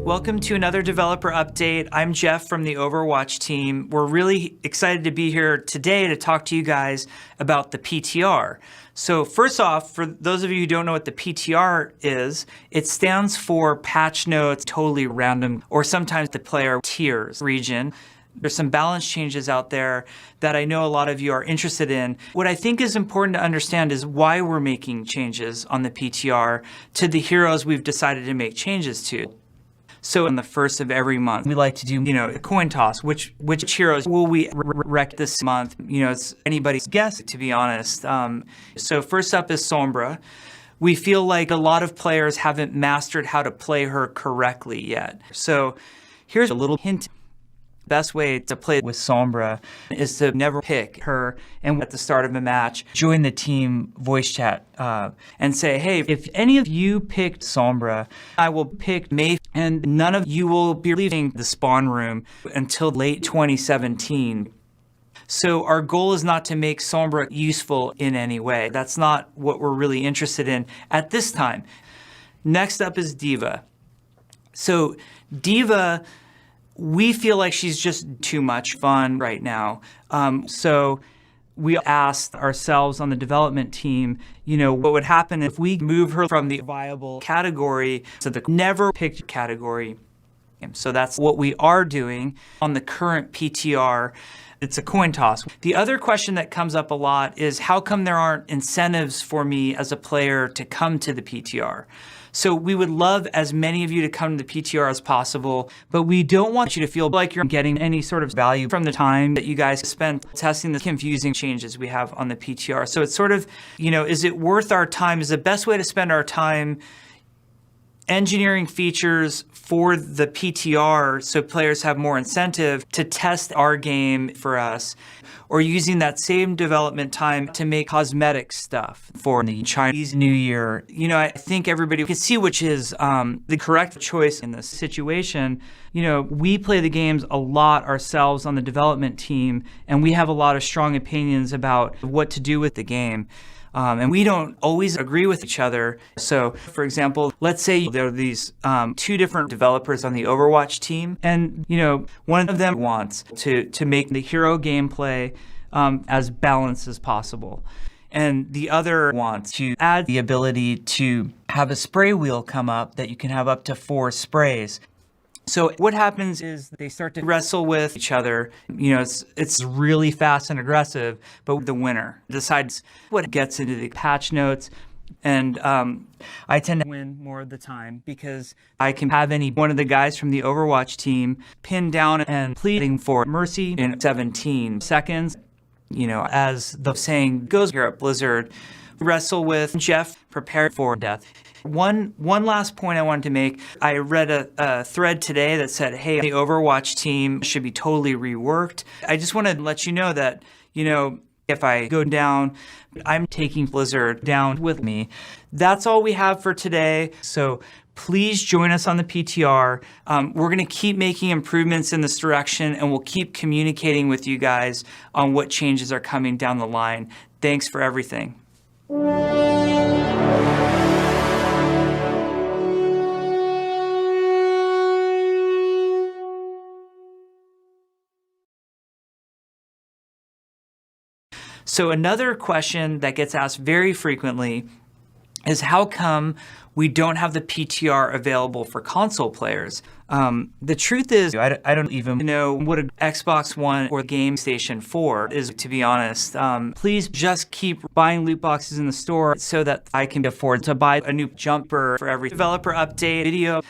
Welcome to another developer update. I'm Jeff from the Overwatch team. We're really excited to be here today to talk to you guys about the PTR. So first off, for those of you who don't know what the PTR is, it stands for Patch Notes Totally Random, or sometimes the player tiers region. There's some balance changes out there that I know a lot of you are interested in. What I think is important to understand is why we're making changes on the PTR to the heroes we've decided to make changes to. So on the first of every month, we like to do, a coin toss. Which heroes will we wreck this month? It's anybody's guess, to be honest. So first up is Sombra. We feel like a lot of players haven't mastered how to play her correctly yet. So here's a little hint. Best way to play with Sombra is to never pick her, and at the start of a match, join the team voice chat and say, hey, if any of you picked Sombra, I will pick May, and none of you will be leaving the spawn room until late 2017. So our goal is not to make Sombra useful in any way. That's not what we're really interested in at this time. Next up is D.Va. So D.Va, we feel like she's just too much fun right now. So we asked ourselves on the development team, what would happen if we move her from the viable category to the never picked category. So that's what we are doing on the current PTR. It's a coin toss. The other question that comes up a lot is how come there aren't incentives for me as a player to come to the PTR? So we would love as many of you to come to the PTR as possible, but we don't want you to feel like you're getting any sort of value from the time that you guys spent testing the confusing changes we have on the PTR. So it's sort of, is it worth our time? Is the best way to spend our time engineering features for the PTR so players have more incentive to test our game for us, or using that same development time to make cosmetic stuff for the Chinese New Year? I think everybody can see which is the correct choice in this situation. We play the games a lot ourselves on the development team, and we have a lot of strong opinions about what to do with the game. And we don't always agree with each other. So, for example, let's say there are these two different developers on the Overwatch team, and one of them wants to make the hero gameplay as balanced as possible, and the other wants to add the ability to have a spray wheel come up that you can have up to 4 sprays. So what happens is they start to wrestle with each other. It's really fast and aggressive, but the winner decides what gets into the patch notes. And I tend to win more of the time because I can have one of the guys from the Overwatch team pinned down and pleading for mercy in 17 seconds. As the saying goes here at Blizzard, wrestle with Jeff, prepare for death. One last point I wanted to make. I read a thread today that said, hey, the Overwatch team should be totally reworked. I just want to let you know that, if I go down, I'm taking Blizzard down with me. That's all we have for today. So please join us on the PTR. We're going to keep making improvements in this direction, and we'll keep communicating with you guys on what changes are coming down the line. Thanks for everything. So another question that gets asked very frequently is how come we don't have the PTR available for console players? The truth is, I don't even know what an Xbox One or Game Station 4 is, to be honest. Please just keep buying loot boxes in the store so that I can afford to buy a new jumper for every developer update video.